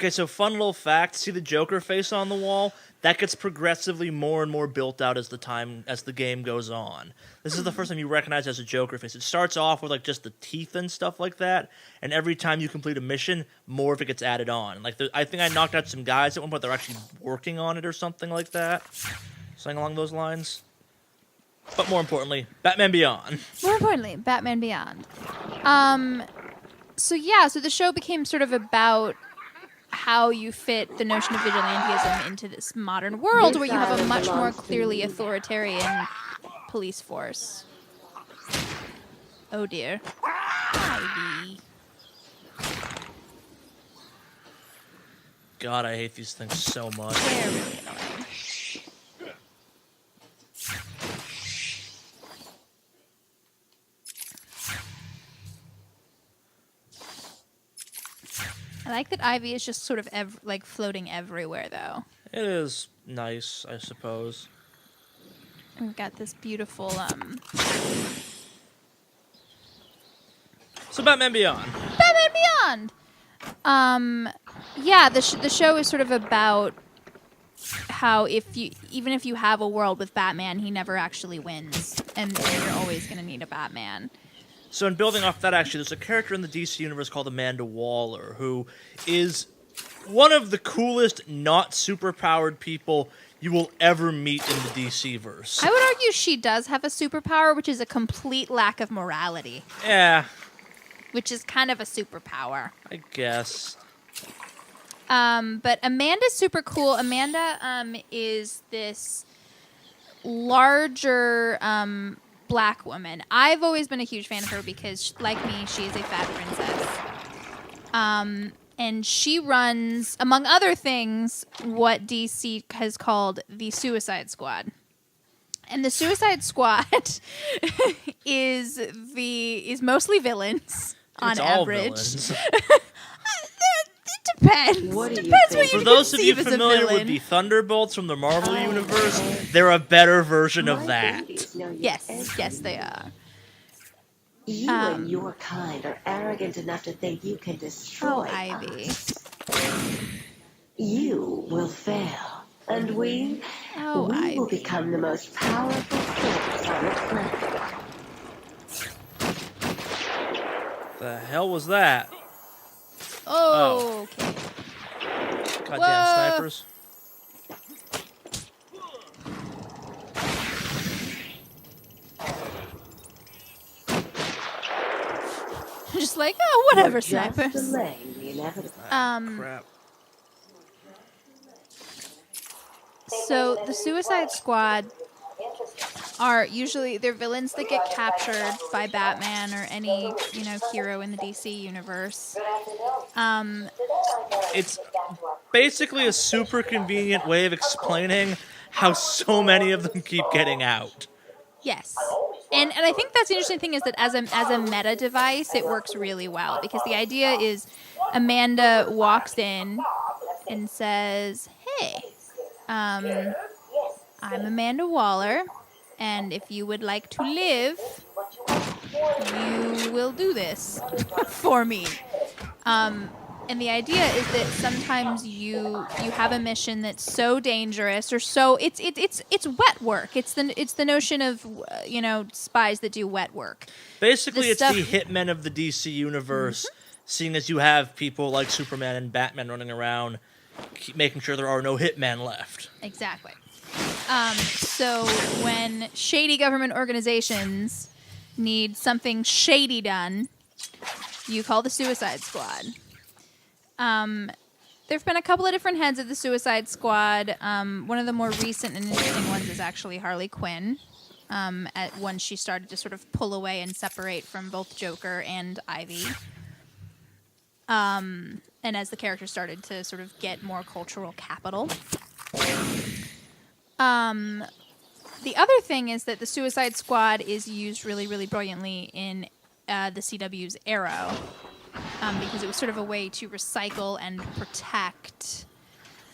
Okay, so fun little fact, see the Joker face on the wall? That gets progressively more and more built out as the game goes on. This is the first time you recognize it as a Joker face. It starts off with like just the teeth and stuff like that, and every time you complete a mission, more of it gets added on. Like I think I knocked out some guys at one point. They're actually working on it or something like that, something along those lines. But more importantly, Batman Beyond. More importantly, Batman Beyond. So the show became sort of about how you fit the notion of vigilantism into this modern world where you have a much more clearly authoritarian police force. Oh dear. Ivy. God, I hate these things so much. They're really annoying. I like that Ivy is just sort of floating everywhere, though. It is nice, I suppose. We've got this beautiful, So Batman Beyond. Batman Beyond! The show is sort of about how even if you have a world with Batman, he never actually wins. And you're always going to need a Batman. So in building off that, actually, there's a character in the DC universe called Amanda Waller, who is one of the coolest, not superpowered people you will ever meet in the DC-verse. I would argue she does have a superpower, which is a complete lack of morality. Yeah. Which is kind of a superpower. I guess. But Amanda's super cool. Amanda is this larger black woman. I've always been a huge fan of her because, like me, she is a fat princess. And she runs, among other things, what DC has called the Suicide Squad. And the Suicide Squad is mostly villains on average. Villains. It depends. What Depends think? what you For those of you conceive as a familiar with villain. the Thunderbolts from the Marvel Universe, they're a better version of that. Yes, they are. You and your kind are arrogant enough to think you can destroy Ivy. us. You will fail, and we will Ivy. become the most powerful force on the planet. The hell was that? Oh, okay. Goddamn Whoa. snipers. Just like, oh, whatever, You're just snipers. delaying the inevitable. Crap. So the Suicide Squad are usually they're villains that get captured by Batman or any hero in the DC universe. It's basically a super convenient way of explaining how so many of them keep getting out. Yes. And I think that's the interesting thing is that as a meta device, it works really well because the idea is Amanda walks in and says, "Hey, I'm Amanda Waller, and if you would like to live, you will do this for me." And the idea is that sometimes you have a mission that's so dangerous or so it's wet work. It's the notion of spies that do wet work. Basically, it's the hitmen of the DC universe, seeing as you have people like Superman and Batman running around, keep making sure there are no hitmen left. Exactly. So when shady government organizations need something shady done, you call the Suicide Squad. There have been a couple of different heads of the Suicide Squad. One of the more recent and interesting ones is actually Harley Quinn. Once she started to sort of pull away and separate from both Joker and Ivy. And as the character started to sort of get more cultural capital. The other thing is that the Suicide Squad is used really, really brilliantly in the CW's Arrow. Because it was sort of a way to recycle and protect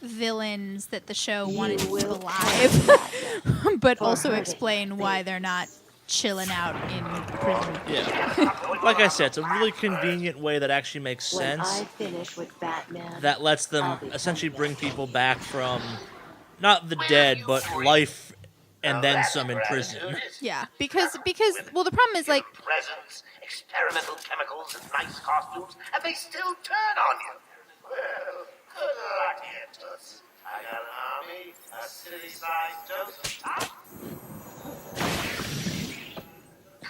villains that the show wanted to keep alive, but also explain why they're not chilling out in prison. Yeah. Like I said, it's a really convenient way that actually makes When sense. I finish with Batman, That lets them essentially bring people back from not the dead, but life and then some in prison. Yeah, because well, the problem is like Presents, experimental chemicals, and nice costumes, and they still turn on you. Well, good luck, Antus. I got an army, a city-sized dose of top.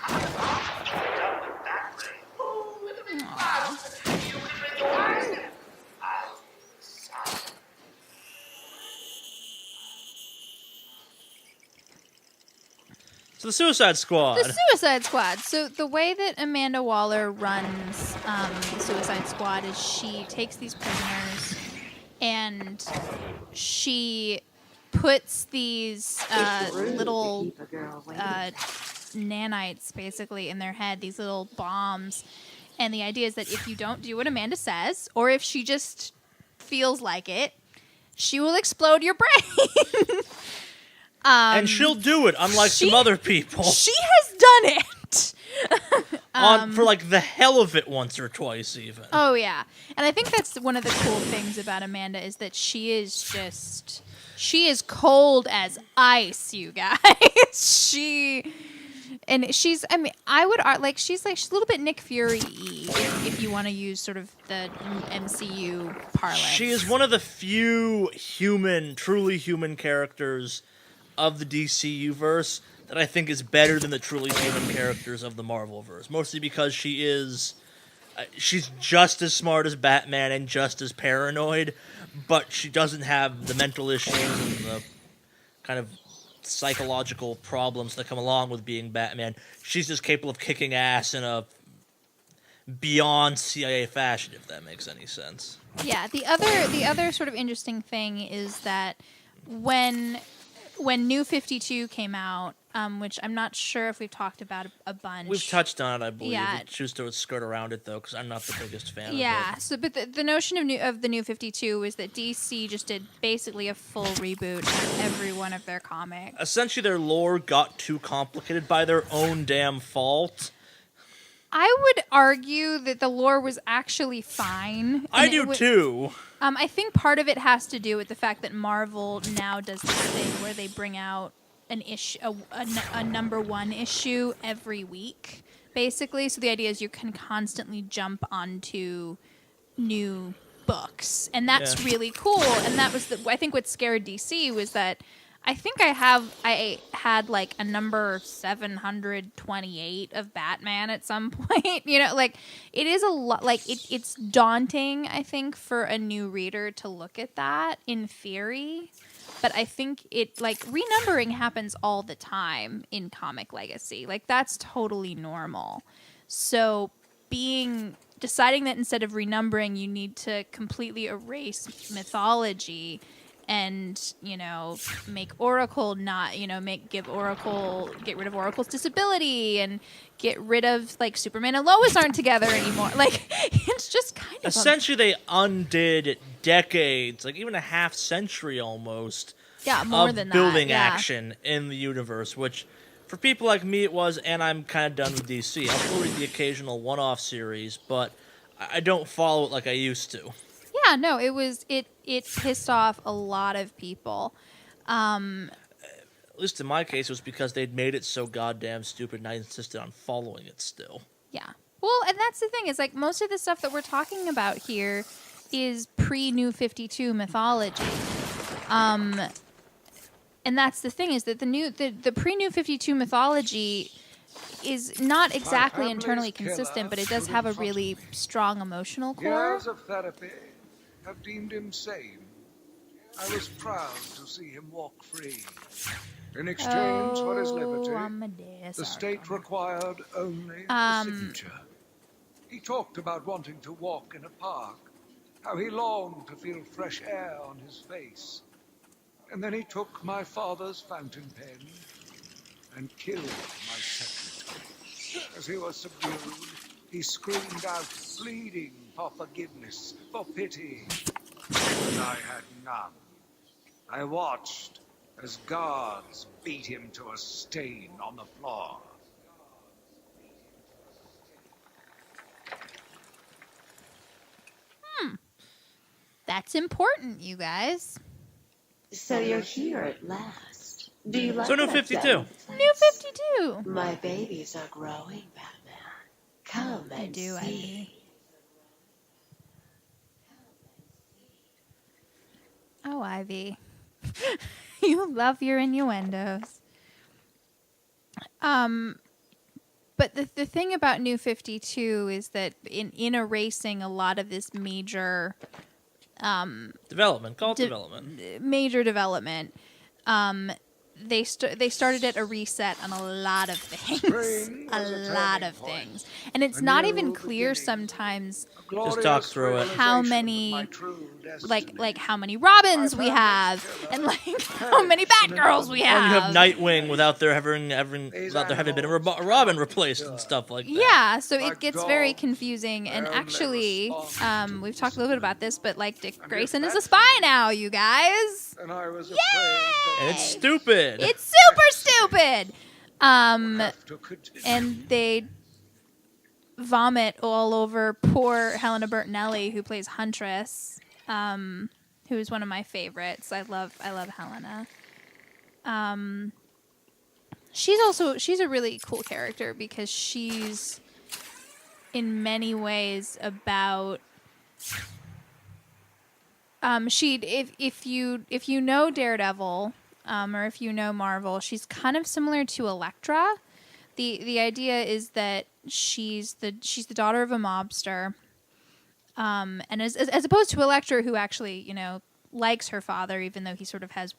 Done with that thing. Ooh, it'll be fun. You can bring the wine. I'll sign. So the Suicide Squad. the Suicide Squad. So the way that Amanda Waller runs the Suicide Squad is she takes these prisoners and she puts these it's rude to little keep a girl waiting. nanites basically in their head, these little bombs. And the idea is that if you don't do what Amanda says, or if she just feels like it, she will explode your brain. And she'll do it, unlike she- some other people. She has done it. For like the hell of it once or twice, even. Oh yeah, and I think that's one of the cool things about Amanda is that she is cold as ice, you guys. she's I mean I would she's a little bit Nick Fury-y if you want to use sort of the MCU parlance. She is one of the few truly human characters of the DCU-verse that I think is better than the truly human characters of the Marvel-verse. Mostly because she's just as smart as Batman and just as paranoid, but she doesn't have the mental issues and the kind of psychological problems that come along with being Batman. She's just capable of kicking ass in a beyond CIA fashion, if that makes any sense. Yeah, the other sort of interesting thing is that when New 52 came out, which I'm not sure if we've talked about a bunch. We've touched on it, I believe. Yeah. We choose to skirt around it, though, because I'm not the biggest fan of it. Yeah, so but the notion of the New 52 is that DC just did basically a full reboot of every one of their comics. Essentially, their lore got too complicated by their own damn fault. I would argue that the lore was actually fine. I and do, too. I think part of it has to do with the fact that Marvel now does this thing where they bring out an issue, a number one issue every week, basically. So the idea is you can constantly jump onto new books, and that's really cool. And that was I think what scared DC was that I think I had like a number 728 of Batman at some point. You know, like it is a lot. Like it's daunting, I think, for a new reader to look at that in theory. But I think renumbering happens all the time in comic legacy. Like that's totally normal. So deciding that instead of renumbering, you need to completely erase mythology and, make Oracle get rid of Oracle's disability and get rid of, Superman and Lois aren't together anymore. Like, it's just kind of... Essentially, they undid decades, even a half century almost, more of than that, building action in the universe, which, for people like me, it was, and I'm kind of done with DC. I'll still read the occasional one-off series, but I don't follow it like I used to. Yeah, no, it pissed off a lot of people. At least in my case, it was because they'd made it so goddamn stupid, and I insisted on following it still. Yeah. Well, and that's the thing, is most of the stuff that we're talking about here is pre-New 52 mythology. And that's the thing, is that the pre-New 52 mythology is not exactly internally consistent, but it does have a really strong emotional core. Years of therapy have deemed him sane. I was proud to see him walk free. In exchange for his liberty, the state required only a signature. He talked about wanting to walk in a park, how he longed to feel fresh air on his face. And then he took my father's fountain pen and killed my secretary. As he was subdued, he screamed out, pleading for forgiveness, for pity. But I had none. I watched as guards beat him to a stain on the floor. That's important, you guys. So you're here at last. Do you like So New that 52. settled New place? 52. My babies are growing, Batman. Come and I do, see. Ivy. Oh, Ivy. You love your innuendos. But the thing about New 52 is that in erasing a lot of this major Development. Call it development. major development, they started at a reset on a lot of things. Spring A was a lot turning of point. things. And it's A not new even clear beginning. sometimes Glorious talk through it. how realization of many, my true destiny. like how many Robins we have, and like how many Batgirls we Well, have. you have Nightwing without there having been a Robin replaced and stuff like that. Yeah, so Like it gets very dogs, confusing. And they only actually, respond to we've talked a little bit about this, but like Dick And Grayson if is a that's spy the- now, you guys. And I was Yay! And it's stupid. It's super stupid. have to continue. And they vomit all over poor Helena Bertinelli, who plays Huntress, who is one of my favorites. I love Helena. She's a really cool character because she's in many ways about if you know Daredevil, or if you know Marvel, she's kind of similar to Elektra. The idea is that she's the daughter of a mobster, and as opposed to Elektra, who actually likes her father, even though he sort of has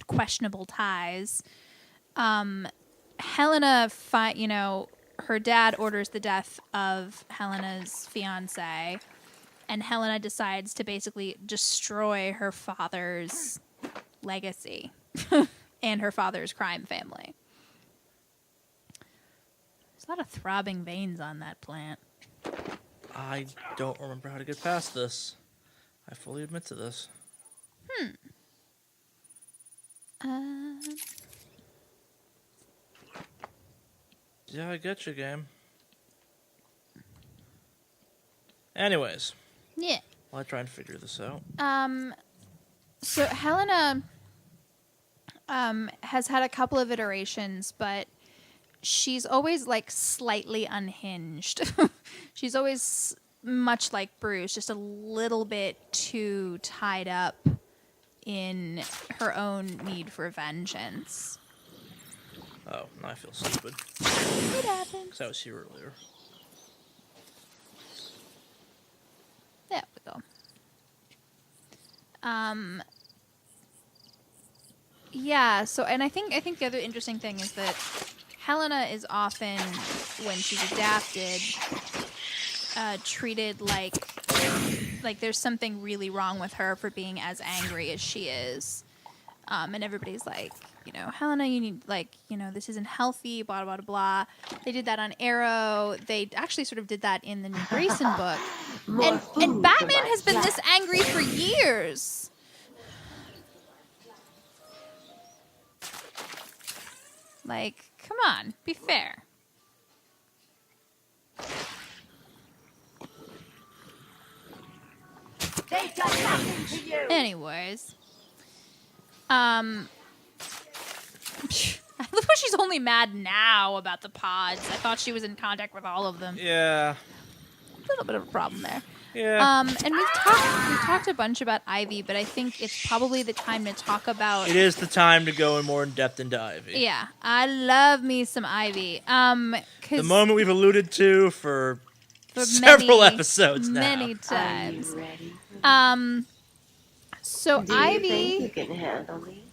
questionable ties. Helena, her dad orders the death of Helena's fiance, and Helena decides to basically destroy her father's legacy and her father's crime family. There's a lot of throbbing veins on that plant. I don't remember how to get past this. I fully admit to this. Yeah, I get you, game. Anyways, Yeah. while I try and figure this out. So Helena has had a couple of iterations, but she's always like slightly unhinged. She's always much like Bruce, just a little bit too tied up in her own need for vengeance. Oh, now I feel stupid. It happens. Because I was here earlier. There we go. Yeah, so and I think the other interesting thing is that Helena is often, when she's adapted, treated like there's something really wrong with her for being as angry as she is. And everybody's like, Helena, you need, this isn't healthy, blah, blah, blah, blah. They did that on Arrow. They actually sort of did that in the new Grayson book. And Batman has been this angry for years. Like, come on, be fair. They've done nothing to you. Anyways. I love how she's only mad now about the pods. I thought she was in contact with all of them. Yeah. A little bit of a problem there. Yeah. And we've talked a bunch about Ivy, but I think it's probably the time to talk about. It is the time to go in more in depth into Ivy. Yeah, I love me some Ivy. 'Cause The moment we've alluded to for several episodes now. many Are times. you ready? So Do Ivy. you think you can handle me?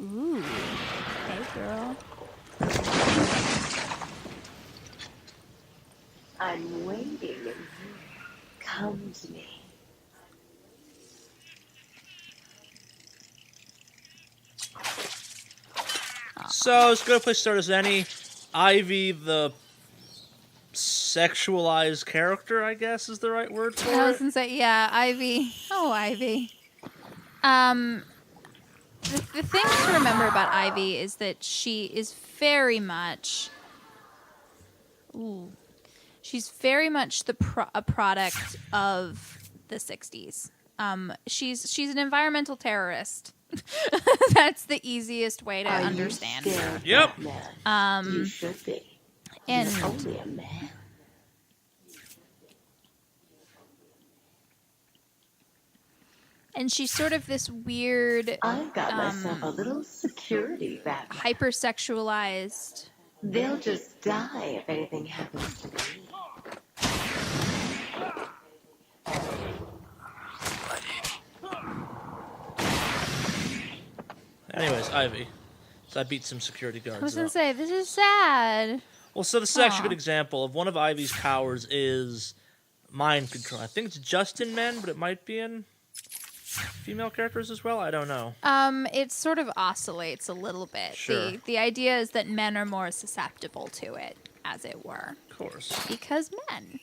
Ooh, hey girl. I'm waiting. Come to me. So, as good a place to start as any, Ivy, the sexualized character, I guess is the right word for I was it. gonna say, yeah, Ivy. Oh, Ivy. The thing to remember about Ivy is that she is very much. Ooh. She's very much a product of the 60s. She's an environmental terrorist. That's the easiest way to understand her. Yep. You should be. And You're only a man. and she's sort of this weird, I've got myself a little security Batman. hypersexualized. They'll just die if anything happens to me. Anyways, Ivy. So I beat some security guards. I was gonna up. say, this is sad. Well, so this is actually a Aw. good example of one of Ivy's powers is mind control. I think it's just in men, but it might be in female characters as well. I don't know. It sort of oscillates a little bit. Sure. The idea is that men are more susceptible to it, as it were, Of course. because men.